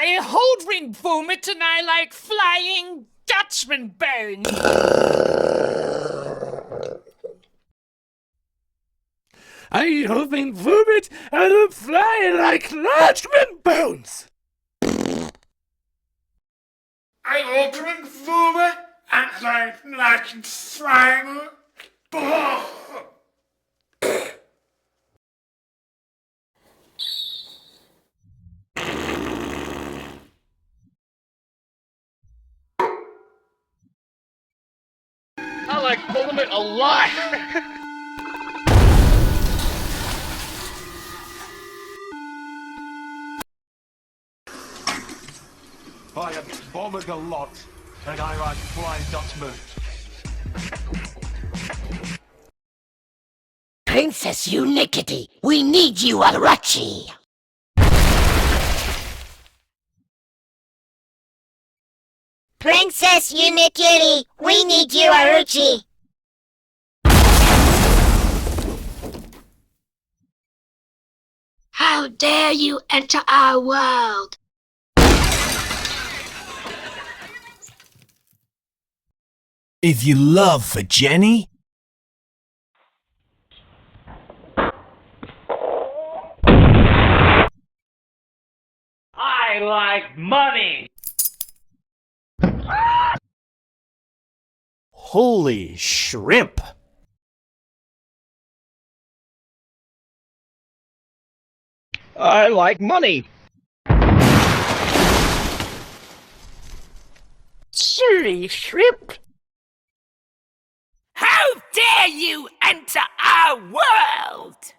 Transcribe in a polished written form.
I hold ring vomit and I like flying Dutchman bones. I hold ring vomit and I'm flying like Dutchman bones. I hold ring vomit and I'm like flying. I like vomit a lot. I have vomited a lot, and I like flying Dutchman. Princess Unikitty, we need you, Arachi. Princess Unikitty, we need you, Aruchi. How dare you enter our world? If you love for Jenny, I like money. holy shrimp. I like money. Silly shrimp. How dare you enter our world?